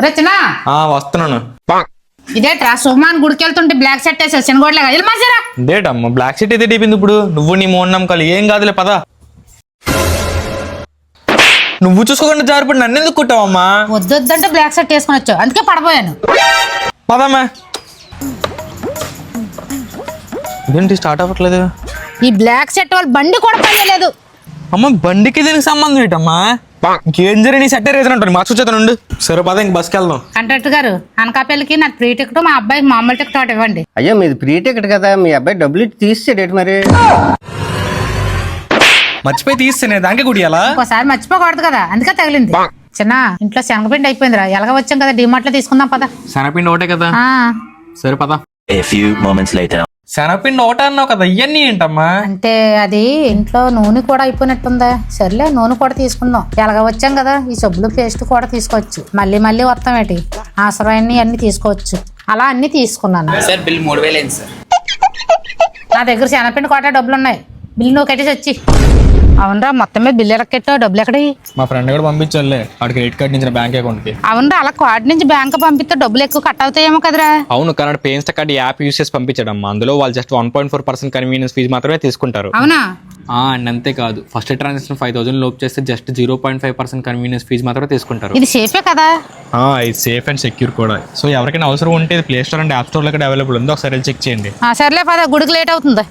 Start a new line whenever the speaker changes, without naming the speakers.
రచన
వస్తున్నాను.
ఇదేట్రా సుమాన్ గుడికి వెళ్తుంటే బ్లాక్ షర్ట్ వేసా చిన్నగోడ్లేగా వెళ్ళి మార్చారా
ఇదేటమ్మా బ్లాక్ షీట్ అయితే టీపింది ఇప్పుడు. నువ్వు నీ మోన్ నమ్మకాలు ఏం కాదులే పదా. నువ్వు చూసుకోకుండా జారిపడి నన్ను ఎందుకు కుట్టావమ్మా?
వద్దంటే బ్లాక్ షర్ట్ వేసుకొని వచ్చావు అందుకే పడబోయాను.
పదమ్మా. ఇదేంటి స్టార్ట్ అవ్వట్లేదు?
ఈ బ్లాక్ షర్ట్ వాళ్ళు బండి కూడా పడలేదు.
అమ్మ బండికి దీనికి సంబంధం ఏంటమ్మా? ఇంకేం జరిగి నీ సెట్టే రీజన్ ఉంటుంది మార్క్స్ వచ్చేతానుండు. సరే పద ఇంక బస్కి వెళ్దాం.
కంట్రాక్టర్ గారు అనకాపల్లికి నాకు ఫ్రీ టికెట్ మా అబ్బాయికి మామూలు టికెట్ ఒకటి ఇవ్వండి.
అయ్యో మీది ఫ్రీ టికెట్ కదా, మీ అబ్బాయి డబ్బులు ఇచ్చి తీసేడేటి మరి?
మర్చిపోయి తీస్తేనే దానికే కుడియాలా?
ఒకసారి మర్చిపోకూడదు కదా అందుకే తగిలింది. చిన్న ఇంట్లో శనగపిండి అయిపోయిందిరా ఎలాగ వచ్చాం కదా డిమార్ట్ లో తీసుకుందాం పద.
శనగపిండి ఒకటే కదా. సరే పద.
A few moments later.
శనగపిండి ఒకటే అన్నావు కదా, ఇవన్నీ ఏంటమ్మా?
అంటే అది ఇంట్లో నూనె కూడా అయిపోయినట్టుందా. సర్లే నూనె కూడా తీసుకుందాం ఎలాగ వచ్చాం కదా. ఈ సబ్బులు పేస్ట్ కూడా తీసుకోవచ్చు. మళ్ళీ మళ్ళీ వస్తాం ఏంటి అవసరమైన అన్ని తీసుకోవచ్చు. అలా అన్ని తీసుకున్నాను
సార్. బిల్ 3000 అయింది సార్.
నా దగ్గర శనగపిండి కోట డబ్బులు ఉన్నాయి. బిల్లు నువ్వు కట్టేసి వచ్చి. అవునరా మొత్తం మీద బిల్లు ఎక్కట్టావు డబ్బులు ఎక్కడి?
మా ఫ్రెండ్ కూడా పంపించాలే వాడి క్రెడిట్ కార్డ్ నుంచి బ్యాంక్ అకౌంట్ కి.
అవునరా అలా కార్డు నుంచి బ్యాంక్ పంపిస్తే డబ్బులు ఎక్కువ కట్ అవుతాయేమో కదరా.
అవును కానీ పేన్స్ కార్డ్ యాప్ యూస్ చేసి పంపించడమ్మా. అందులో వాళ్ళు జస్ట్ 1.4% కన్వీనియన్స్ ఫీజు మాత్రమే తీసుకుంటారు.
అవునా?
అండ్ అంతేకాదు ఫస్ట్ ట్రాన్సాక్షన్ 5000 లోపు చేస్తే జస్ట్ 0.5% కన్వీనియన్స్ ఫీజు మాత్రమే తీసుకుంటారు.
ఇది సేఫే కదా?
ఇది సేఫ్ అండ్ సెక్యూర్ కూడా. సో ఎవరికైనా అవసరం ఉంటే play store and app store లో అవైలబుల్ ఉందో ఒకసారి చెక్ చేయండి.
సర్లే పద గుడికి లేట్ అవుతుంది.